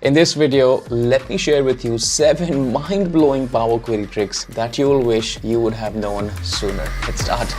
In this video, let me share with you 7 mind-blowing Power Query tricks that you will wish you would have known sooner. Let's start.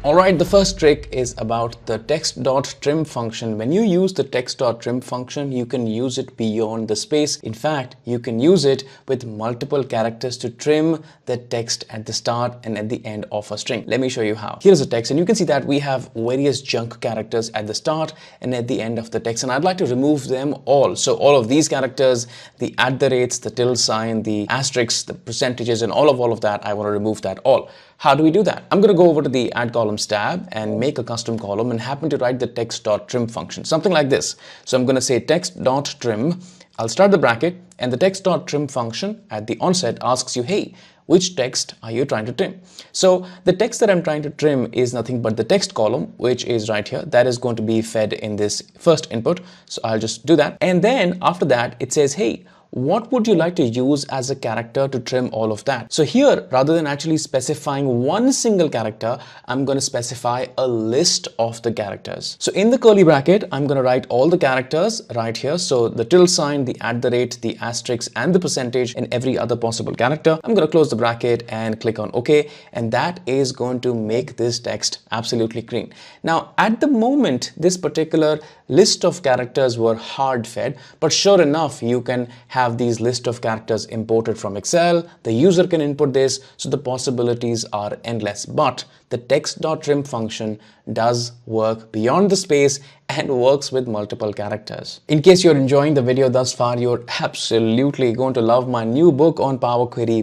Alright, the first trick is about the Text.Trim function. When you use the Text.Trim function, you can use it beyond the space. In fact, you can use it with multiple characters to trim the text at the start and at the end of a string. Let me show you how. Here's a text, and you can see that we have various junk characters at the start and at the end of the text, and I'd like to remove them all. So all of these characters, the @, the tilde sign, the asterisks, the percentages, and all of that, I want to remove that all. How do we do that? I'm going to go over to the Add Columns tab and make a custom column and happen to write the Text.Trim function, something like this. So I'm going to say Text.Trim. I'll start the bracket, and the Text.Trim function at the onset asks you, hey, which text are you trying to trim? So the text that I'm trying to trim is nothing but the text column, which is right here. That is going to be fed in this first input. So I'll just do that. And then after that, it says, hey, what would you like to use as a character to trim all of that? So here, rather than actually specifying one single character, I'm going to specify a list of the characters. So in the curly bracket, I'm going to write all the characters right here. So the tilde sign, the @, the asterisk, and the percentage, and every other possible character. I'm going to close the bracket and click on OK. And that is going to make this text absolutely green. Now, at the moment, this particular list of characters were hard fed, but sure enough, you can have these list of characters imported from Excel. The user can input this, so the possibilities are endless. But the Text.Trim function does work beyond the space and works with multiple characters. In case you're enjoying the video thus far, you're absolutely going to love my new book on Power Query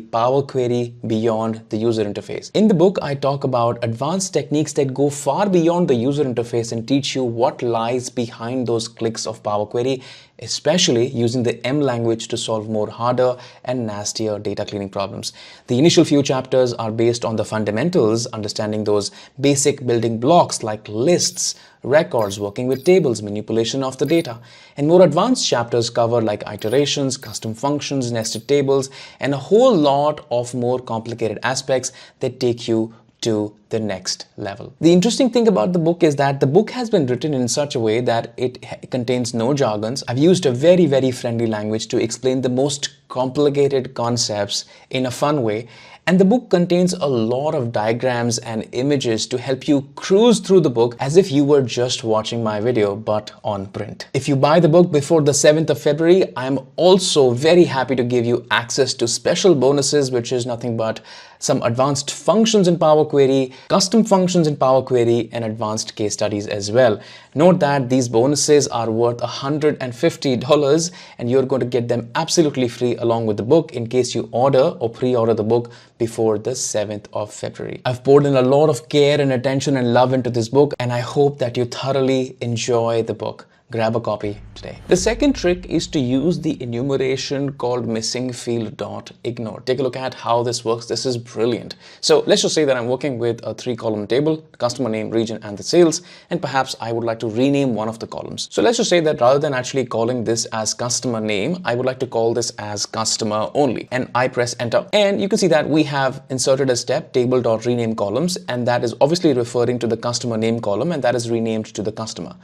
Beyond the User Interface. In the book, I talk about advanced techniques that go far beyond the user interface and teach you what lies behind those clicks of Power Query, especially using the M language to solve more harder and nastier data cleaning problems. The initial few chapters are based on the fundamentals, understanding those basic building blocks like lists, records, working with tables, manipulation of the data. And more advanced chapters cover like iterations, custom functions, nested tables, and a whole lot of more complicated aspects that take you to the next level. The interesting thing about the book is that the book has been written in such a way that it contains no jargons. I've used a very, very friendly language to explain the most complicated concepts in a fun way. And the book contains a lot of diagrams and images to help you cruise through the book as if you were just watching my video, but on print. If you buy the book before the 7th of February, I'm also very happy to give you access to special bonuses, which is nothing but some advanced functions in Power Query, custom functions in Power Query, and advanced case studies as well. Note that these bonuses are worth $150, and you're going to get them absolutely free along with the book in case you order or pre-order the book before the 7th of February. I've poured in a lot of care and attention and love into this book, and I hope that you thoroughly enjoy the book. Grab a copy today. The second trick is to use the enumeration called MissingField.Ignore. Take a look at how this works. This is brilliant. So let's just say that I'm working with a 3-column table, customer name, region, and the sales, and perhaps I would like to rename one of the columns. So let's just say that rather than actually calling this as customer name, I would like to call this as customer only, and I press enter. And you can see that we have inserted a step, table.rename columns, and that is obviously referring to the customer name column, and that is renamed to the customer.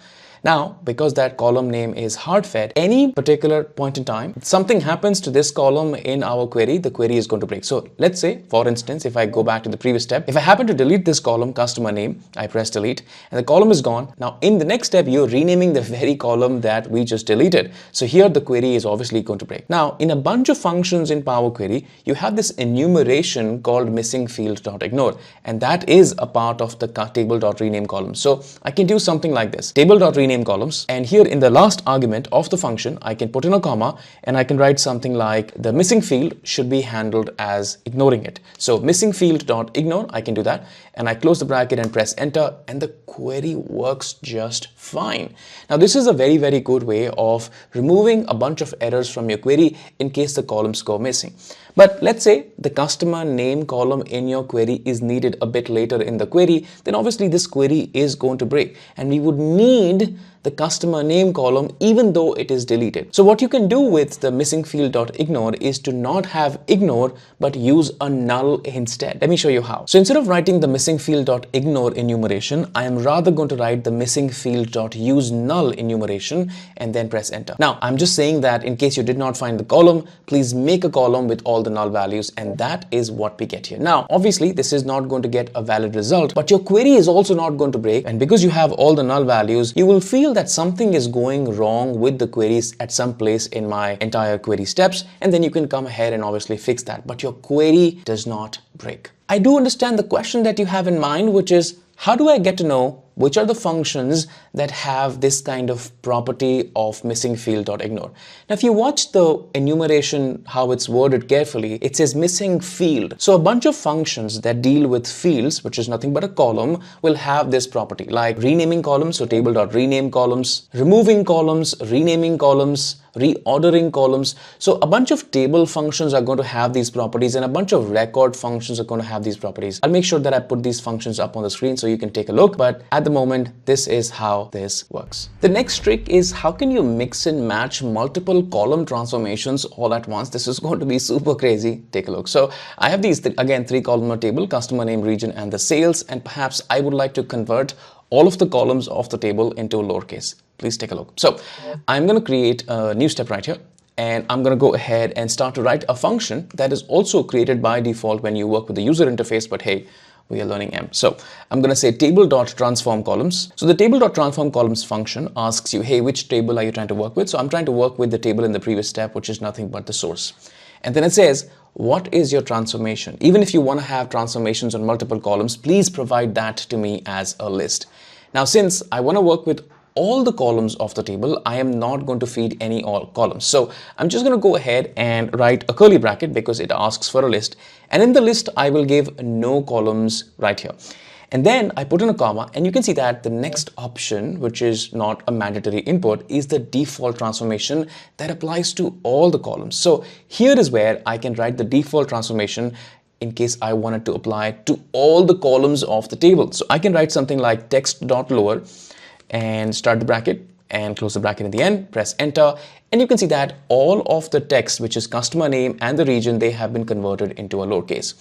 Now, because that column name is hard-fed, any particular point in time, if something happens to this column in our query, the query is going to break. So let's say, for instance, if I go back to the previous step, if I happen to delete this column, customer name, I press delete, and the column is gone. Now, in the next step, you're renaming the very column that we just deleted. So here, the query is obviously going to break. Now, in a bunch of functions in Power Query, you have this enumeration called MissingField.Ignore, and that is a part of the table.rename column. So I can do something like this, table.rename columns, and here in the last argument of the function, I can put in a comma and I can write something like the missing field should be handled as ignoring it. So MissingField.Ignore, I can do that, and I close the bracket and press enter, and the query works just fine. Now this is a very, very good way of removing a bunch of errors from your query in case the columns go missing. But let's say the customer name column in your query is needed a bit later in the query, then obviously this query is going to break, and we would need the customer name column even though it is deleted. So what you can do with the MissingField.Ignore is to not have ignore but use a null instead. Let me show you how. So instead of writing the MissingField.Ignore enumeration, I am rather going to write the MissingField.useNull enumeration and then press enter. Now I'm just saying that in case you did not find the column, please make a column with all the null values, and that is what we get here. Now obviously this is not going to get a valid result, but your query is also not going to break, and because you have all the null values, you will feel that something is going wrong with the queries at some place in my entire query steps, and then you can come ahead and obviously fix that, but your query does not break. I do understand the question that you have in mind, which is, how do I get to know which are the functions that have this kind of property of MissingField.Ignore? Now, if you watch the enumeration, how it's worded carefully, it says missing field. So a bunch of functions that deal with fields, which is nothing but a column, will have this property, like renaming columns, so table.rename columns, removing columns, renaming columns, reordering columns. So a bunch of table functions are going to have these properties, and a bunch of record functions are going to have these properties. I'll make sure that I put these functions up on the screen so you can take a look, but at the moment, this is how this works. The next trick is, how can you mix and match multiple column transformations all at once? This is going to be super crazy. Take a look. So I have these, again, 3 columnar table, customer name, region, and the sales, and perhaps I would like to convert all of the columns of the table into lowercase. Please take a look. So I'm going to create a new step right here, and I'm going to go ahead and start to write a function that is also created by default when you work with the user interface, but hey, we are learning M. So I'm going to say table.transform columns. So the table.transform columns function asks you, hey, which table are you trying to work with? So I'm trying to work with the table in the previous step, which is nothing but the source. And then it says, what is your transformation? Even if you want to have transformations on multiple columns, please provide that to me as a list. Now, since I want to work with all the columns of the table, I am not going to feed any all columns. So I'm just going to go ahead and write a curly bracket because it asks for a list. And in the list, I will give no columns right here. And then I put in a comma, and you can see that the next option, which is not a mandatory input, is the default transformation that applies to all the columns. So here is where I can write the default transformation in case I wanted to apply to all the columns of the table. So I can write something like text.lower and start the bracket and close the bracket in the end, press enter, and you can see that all of the text, which is customer name and the region, they have been converted into a lowercase.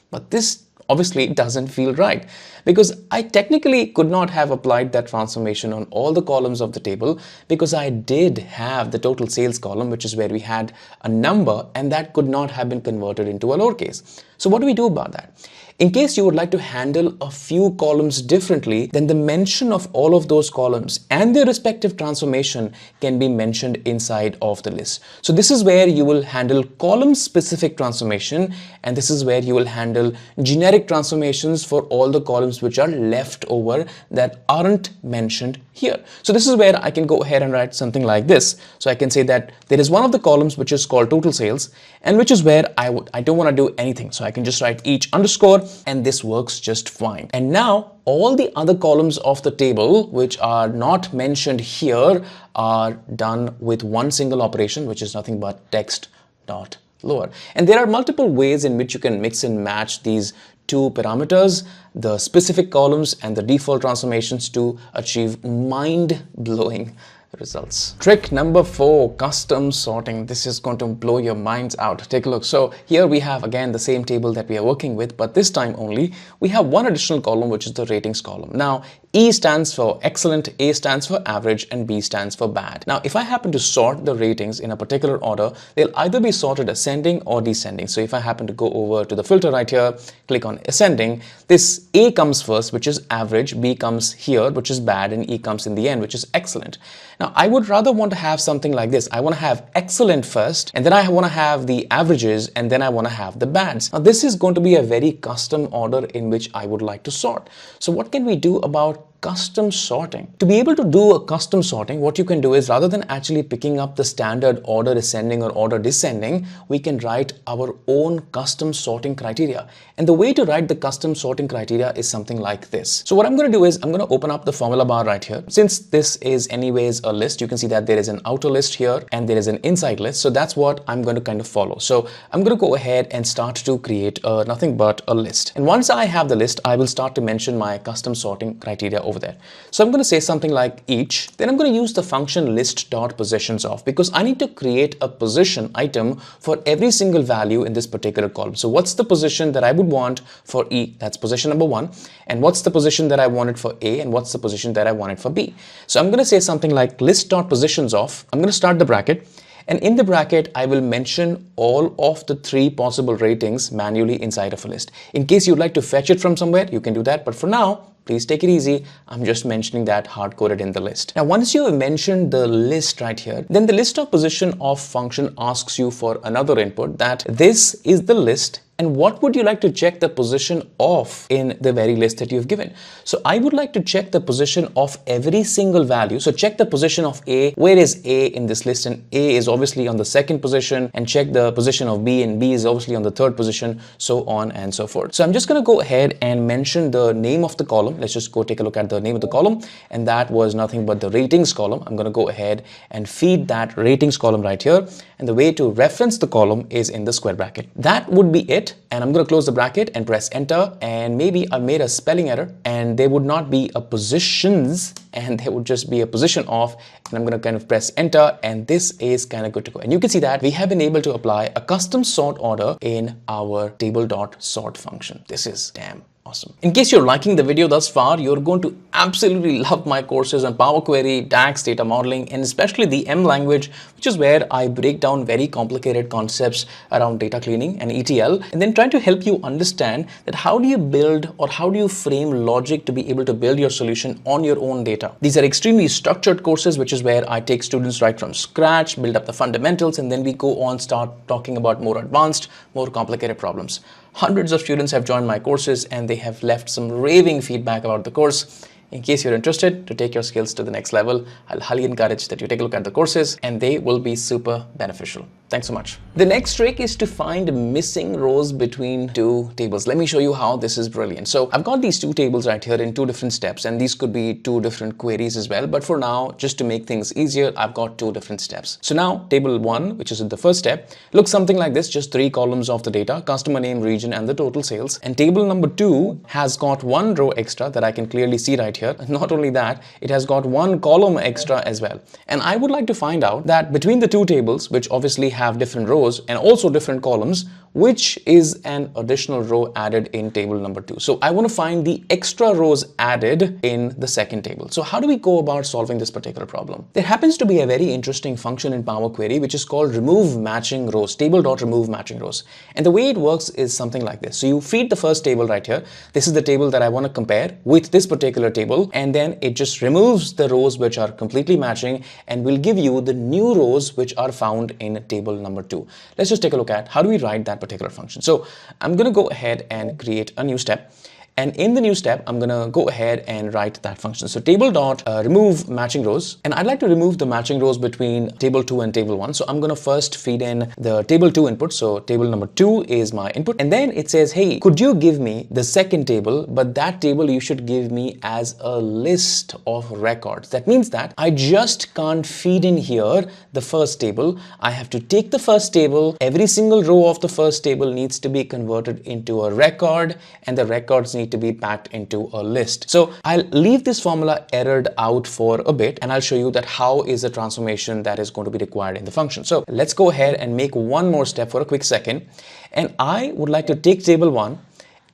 But this obviously doesn't feel right, because I technically could not have applied that transformation on all the columns of the table, because I did have the total sales column, which is where we had a number, and that could not have been converted into a lowercase. So what do we do about that? In case you would like to handle a few columns differently, then the mention of all of those columns and their respective transformation can be mentioned inside of the list. So this is where you will handle column specific transformation, and this is where you will handle generic transformations for all the columns which are left over that aren't mentioned here. So this is where I can go ahead and write something like this. So I can say that there is one of the columns which is called total sales, and which is where I don't want to do anything. So I can just write each underscore, and this works just fine. And now all the other columns of the table which are not mentioned here are done with one single operation, which is nothing but text.lower. And there are multiple ways in which you can mix and match these two parameters, the specific columns and the default transformations, to achieve mind-blowing results. Trick number 4, custom sorting. This is going to blow your minds out. Take a look. So here we have again the same table that we are working with, but this time only we have one additional column, which is the ratings column. Now E stands for excellent, A stands for average, and B stands for bad. Now if I happen to sort the ratings in a particular order, they'll either be sorted ascending or descending. So if I happen to go over to the filter right here, click on ascending, this A comes first, which is average, B comes here, which is bad, and E comes in the end, which is excellent. Now I would rather want to have something like this. I want to have excellent first, and then I want to have the averages, and then I want to have the bads. Now this is going to be a very custom order in which I would like to sort. So what can we do about custom sorting? To be able to do a custom sorting, what you can do is, rather than actually picking up the standard order ascending or order descending, we can write our own custom sorting criteria. And the way to write the custom sorting criteria is something like this. So what I'm going to do is, I'm going to open up the formula bar right here. Since this is anyways a list, you can see that there is an outer list here and there is an inside list. So that's what I'm going to kind of follow. So I'm going to go ahead and start to create nothing but a list. And once I have the list, I will start to mention my custom sorting criteria over over there. So I'm going to say something like each, then I'm going to use the function list.positionsof because I need to create a position item for every single value in this particular column. So what's the position that I would want for E? That's position number 1. And what's the position that I wanted for A? And what's the position that I wanted for B? So I'm going to say something like list.positionsof. I'm going to start the bracket. And in the bracket, I will mention all of the 3 possible ratings manually inside of a list. In case you'd like to fetch it from somewhere, you can do that. But for now, please take it easy. I'm just mentioning that hard-coded in the list. Now, once you have mentioned the list right here, then the list.positionOf function asks you for another input that this is the list. And what would you like to check the position of in the very list that you've given? So I would like to check the position of every single value. So check the position of A. Where is A in this list? And A is obviously on the 2nd position. And check the position of B. And B is obviously on the 3rd position. So on and so forth. So I'm just going to go ahead and mention the name of the column. Let's just go take a look at the name of the column. And that was nothing but the ratings column. I'm going to go ahead and feed that ratings column right here. And the way to reference the column is in the square bracket. That would be it. And I'm going to close the bracket and press enter. And maybe I made a spelling error and there would not be a positions and there would just be a position of, and I'm going to kind of press enter, and this is kind of good to go. And you can see that we have been able to apply a custom sort order in our table.sort function. This is damn awesome. In case you're liking the video thus far, you're going to absolutely love my courses on Power Query, DAX, data modeling, and especially the M language, which is where I break down very complicated concepts around data cleaning and ETL, and then try to help you understand that how do you build or how do you frame logic to be able to build your solution on your own data. These are extremely structured courses, which is where I take students right from scratch, build up the fundamentals, and then we go on start talking about more advanced, more complicated problems. Hundreds of students have joined my courses and they have left some raving feedback about the course. In case you're interested to take your skills to the next level, I'll highly encourage that you take a look at the courses and they will be super beneficial. Thanks so much. The next trick is to find missing rows between 2 tables. Let me show you how this is brilliant. So I've got these 2 tables right here in 2 different steps, and these could be 2 different queries as well. But for now, just to make things easier, I've got 2 different steps. So now table 1, which is in the first step, looks something like this, just 3 columns of the data, customer name, region, and the total sales. And table number 2 has got 1 row extra that I can clearly see right here. Not only that, it has got 1 column extra as well. And I would like to find out that between the 2 tables, which obviously have different rows and also different columns, which is an additional row added in table number 2. So I want to find the extra rows added in the second table. So how do we go about solving this particular problem? There happens to be a very interesting function in Power Query, which is called remove matching rows, table.remove matching rows. And the way it works is something like this. So you feed the first table right here. This is the table that I want to compare with this particular table. And then it just removes the rows which are completely matching and will give you the new rows which are found in table number 2. Let's just take a look at how do we write that particular function. So I'm going to go ahead and create a new step. And in the new step, I'm going to go ahead and write that function. So table.remove matching rows. And I'd like to remove the matching rows between table 2 and table 1. So I'm going to first feed in the table 2 input. So table number 2 is my input. And then it says, hey, could you give me the second table? But that table you should give me as a list of records. That means that I just can't feed in here the first table. I have to take the first table. Every single row of the first table needs to be converted into a record, and the records need to be packed into a list. So I'll leave this formula errored out for a bit, and I'll show you that how is the transformation that is going to be required in the function. So let's go ahead and make one more step for a quick second. And I would like to take table 1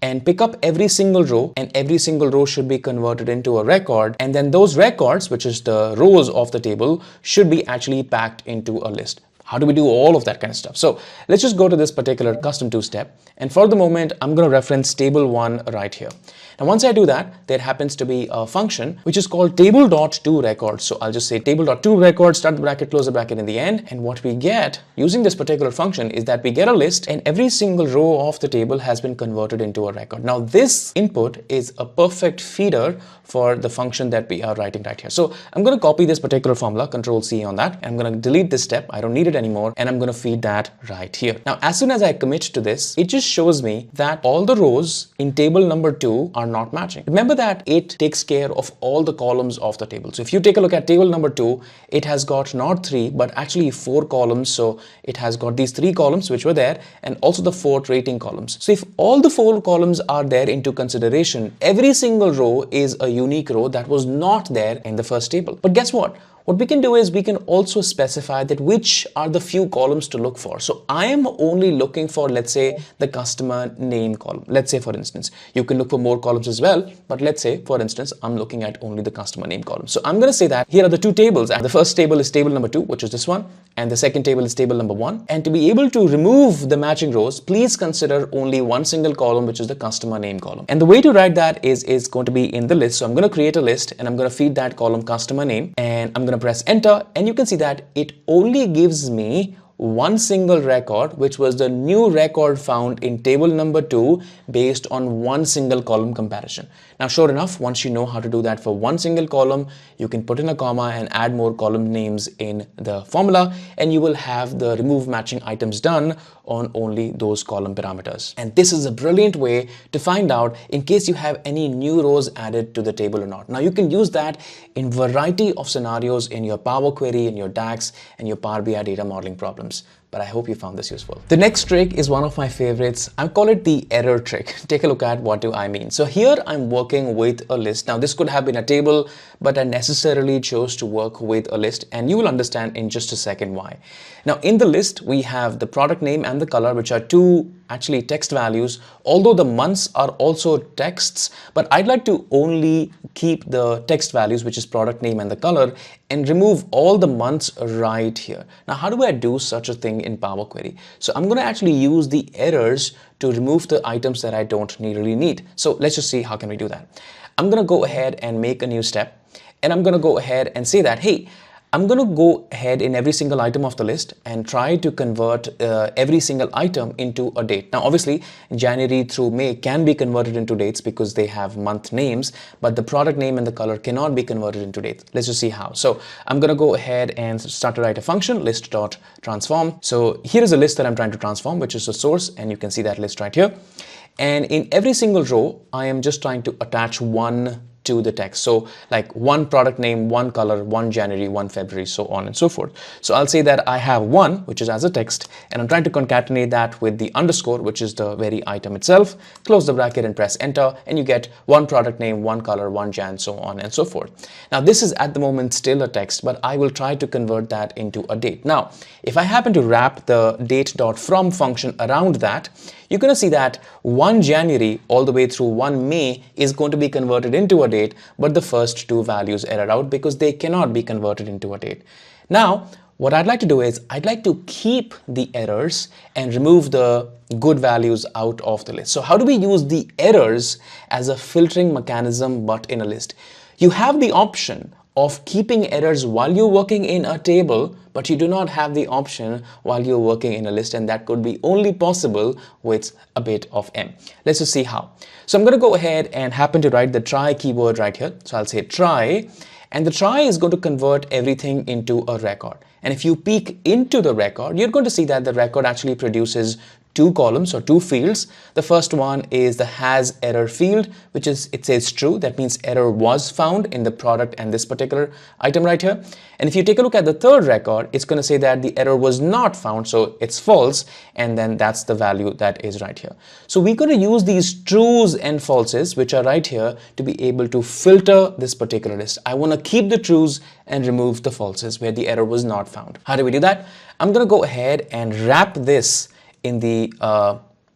and pick up every single row, and every single row should be converted into a record. And then those records, which is the rows of the table, should be actually packed into a list. How do we do all of that kind of stuff? So let's just go to this particular custom 2 step. And for the moment, I'm going to reference table 1 right here. Now, once I do that, there happens to be a function which is called table.toRecords. So I'll just say table.toRecords, start the bracket, close the bracket in the end. And what we get using this particular function is that we get a list, and every single row of the table has been converted into a record. Now, this input is a perfect feeder for the function that we are writing right here. So I'm going to copy this particular formula, Control C on that. And I'm going to delete this step. I don't need it anymore, and I'm going to feed that right here. Now, as soon as I commit to this, it just shows me that all the rows in table number 2 are not matching. Remember that it takes care of all the columns of the table. So if you take a look at table number 2, it has got not 3, but actually 4 columns. So it has got these 3 columns which were there, and also the 4 rating columns. So if all the 4 columns are there into consideration, every single row is a unique row that was not there in the first table. But guess what? What we can do is we can also specify that which are the few columns to look for. So I am only looking for, let's say, the customer name column. Let's say, for instance, you can look for more columns as well, but let's say, for instance, I'm looking at only the customer name column. So I'm going to say that here are the 2 tables, and the first table is table number 2, which is this one, and the second table is table number 1. And to be able to remove the matching rows, please consider only one single column, which is the customer name column. And the way to write that is going to be in the list. So I'm going to create a list, and I'm going to feed that column customer name, and I'm going to press enter, and you can see that it only gives me one single record, which was the new record found in table number 2 based on one single column comparison. Now, sure enough, once you know how to do that for one single column, you can put in a comma and add more column names in the formula, and you will have the remove matching items done on only those column parameters. And this is a brilliant way to find out in case you have any new rows added to the table or not. Now, you can use that in variety of scenarios in your Power Query, in your DAX, and your Power BI data modeling problems. But I hope you found this useful. The next trick is one of my favorites. I call it the error trick. Take a look at what do I mean. So here I'm working with a list. Now this could have been a table, but I necessarily chose to work with a list, and you will understand in just a second why. Now in the list, we have the product name and the color, which are 2 actually text values, although the months are also texts, but I'd like to only keep the text values, which is product name and the color, and remove all the months right here. Now, how do I do such a thing in Power Query? So I'm going to actually use the errors to remove the items that I don't really need. So let's just see how can we do that. I'm going to go ahead and make a new step, and I'm going to go ahead and say that, hey, I'm going to go ahead in every single item of the list and try to convert every single item into a date. Now, obviously, January through May can be converted into dates because they have month names, but the product name and the color cannot be converted into dates. Let's just see how. So I'm going to go ahead and start to write a function, list.transform. So here is a list that I'm trying to transform, which is the source, and you can see that list right here. And in every single row, I am just trying to attach one to the text. So like one product name, one color, one January, one February, so on and so forth. So I'll say that I have one, which is as a text, and I'm trying to concatenate that with the underscore, which is the very item itself. Close the bracket and press enter, and you get one product name, one color, one Jan, so on and so forth. Now this is at the moment still a text, but I will try to convert that into a date. Now, if I happen to wrap the date.from function around that, you're going to see that 1 January all the way through 1 May is going to be converted into a date, but the first 2 values error out because they cannot be converted into a date. Now, what I'd like to do is I'd like to keep the errors and remove the good values out of the list. So how do we use the errors as a filtering mechanism but in a list? You have the option of keeping errors while you're working in a table, but you do not have the option while you're working in a list, and that could be only possible with a bit of M. Let's just see how. So I'm going to go ahead and happen to write the try keyword right here. So I'll say try, and the try is going to convert everything into a record. And if you peek into the record, you're going to see that the record actually produces 2 columns or 2 fields. The first one is the has error field, which is, it says true. That means error was found in the product and this particular item right here. And if you take a look at the third record, it's going to say that the error was not found, so it's false, and then that's the value that is right here. So we're going to use these trues and falses, which are right here, to be able to filter this particular list. I want to keep the trues and remove the falses where the error was not found. How do we do that? I'm going to go ahead and wrap this in the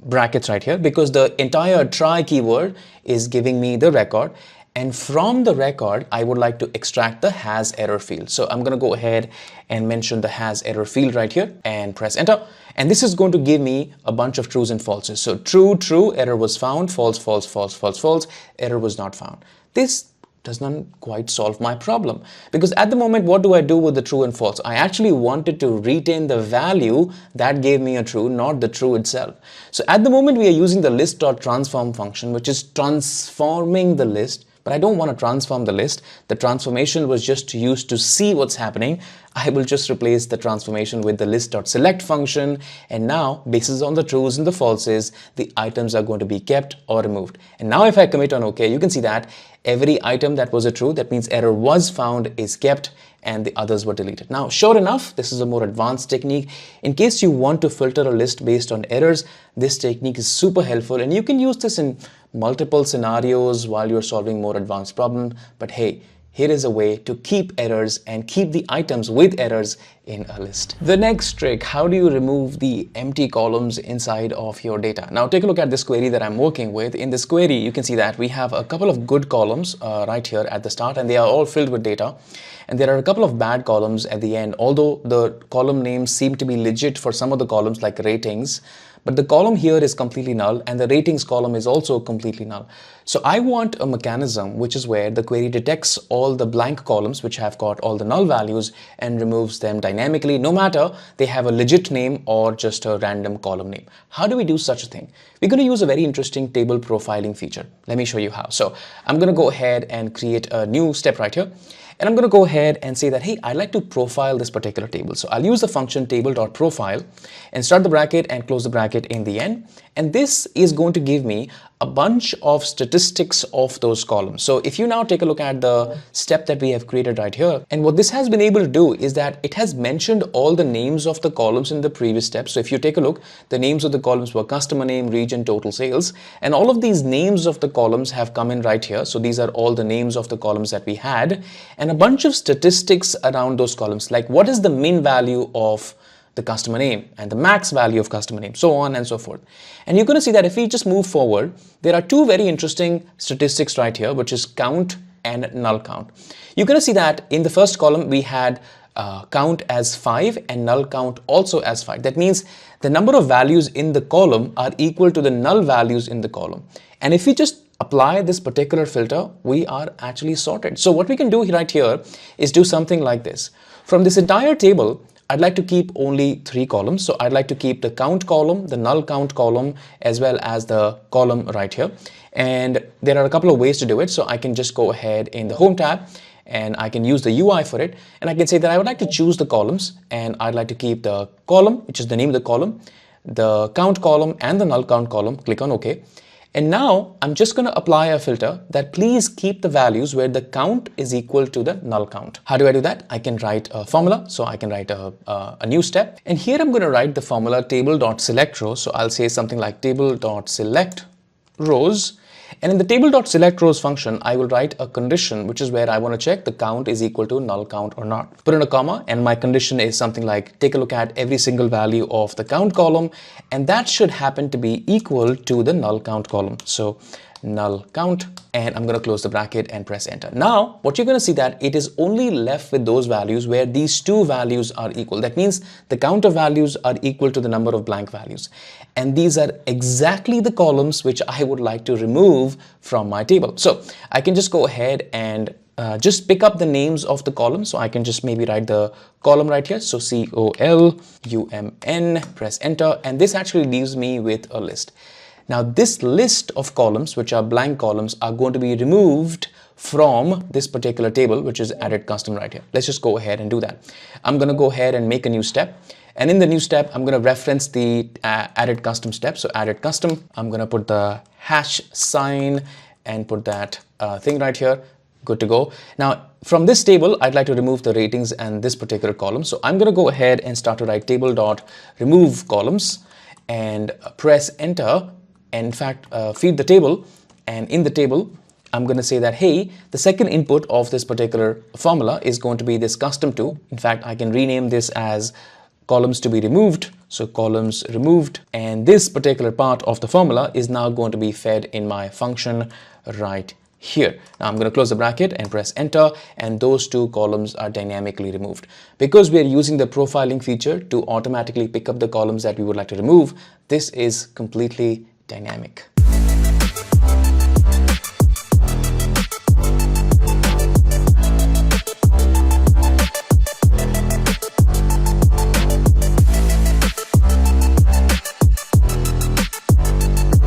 brackets right here, because the entire try keyword is giving me the record, and from the record I would like to extract the has error field. So I'm going to go ahead and mention the has error field right here and press enter, and this is going to give me a bunch of trues and falses. So true, true, error was found, false, false, false, false, false, error was not found. This does not quite solve my problem, because at the moment, what do I do with the true and false? I actually wanted to retain the value that gave me a true, not the true itself. So at the moment, we are using the list.transform function, which is transforming the list, but I don't want to transform the list. The transformation was just used to see what's happening. I will just replace the transformation with the list.select function, and now basis on the trues and the falses, the items are going to be kept or removed. And now if I commit on OK, you can see that every item that was a true, that means error was found, is kept, and the others were deleted. Now, sure enough, this is a more advanced technique. In case you want to filter a list based on errors, this technique is super helpful, and you can use this in multiple scenarios while you're solving more advanced problems. But hey, here is a way to keep errors and keep the items with errors in a list. The next trick, how do you remove the empty columns inside of your data? Now take a look at this query that I'm working with. In this query, you can see that we have a couple of good columns right here at the start, and they are all filled with data. And there are a couple of bad columns at the end, although the column names seem to be legit for some of the columns like ratings. But the column here is completely null, and the ratings column is also completely null. So I want a mechanism which is where the query detects all the blank columns which have got all the null values and removes them dynamically, no matter they have a legit name or just a random column name. How do we do such a thing? We're going to use a very interesting table profiling feature. Let me show you how. So I'm going to go ahead and create a new step right here. And I'm going to go ahead and say that, hey, I'd like to profile this particular table. So I'll use the function table.profile and start the bracket and close the bracket in the end. And this is going to give me a bunch of statistics of those columns. So if you now take a look at the step that we have created right here, and what this has been able to do is that it has mentioned all the names of the columns in the previous step. So if you take a look, the names of the columns were customer name, region, total sales, and all of these names of the columns have come in right here. So these are all the names of the columns that we had, and a bunch of statistics around those columns, like what is the min value of the customer name and the max value of customer name, so on and so forth. And you're going to see that if we just move forward, there are two very interesting statistics right here, which is count and null count. You're going to see that in the first column, we had count as 5 and null count also as 5. That means the number of values in the column are equal to the null values in the column. And if we just apply this particular filter, we are actually sorted. So what we can do right here is do something like this. From this entire table, I'd like to keep only 3 columns. So I'd like to keep the count column, the null count column, as well as the column right here. And there are a couple of ways to do it. So I can just go ahead in the home tab and I can use the UI for it. And I can say that I would like to choose the columns, and I'd like to keep the column, which is the name of the column, the count column and the null count column. Click on OK. And now I'm just going to apply a filter that please keep the values where the count is equal to the null count. How do I do that? I can write a formula. So I can write a new step. And here I'm going to write the formula table.select rows. So I'll say something like table.select rows. And in the table.select rows function, I will write a condition, which is where I want to check the count is equal to null count or not. Put in a comma, and my condition is something like take a look at every single value of the count column, and that should happen to be equal to the null count column. So null count, and I'm going to close the bracket and press enter. Now what you're going to see that it is only left with those values where these two values are equal. That means the count of values are equal to the number of blank values, and these are exactly the columns which I would like to remove from my table. So I can just go ahead and just pick up the names of the columns. So I can just maybe write the column right here. So COLUMN, press enter, and this actually leaves me with a list. Now this list of columns, which are blank columns, are going to be removed from this particular table, which is added custom right here. Let's just go ahead and do that. I'm going to go ahead and make a new step. And in the new step, I'm going to reference the added custom step. So added custom, I'm going to put the hash sign and put that thing right here. Good to go. Now from this table, I'd like to remove the ratings and this particular column. So I'm going to go ahead and start to write table.remove columns and press enter. And in fact, feed the table, and in the table, I'm going to say that, hey, the second input of this particular formula is going to be this custom2. In fact, I can rename this as columns to be removed. So columns removed, and this particular part of the formula is now going to be fed in my function right here. Now I'm going to close the bracket and press enter, and those two columns are dynamically removed. Because we are using the profiling feature to automatically pick up the columns that we would like to remove, this is completely dynamic.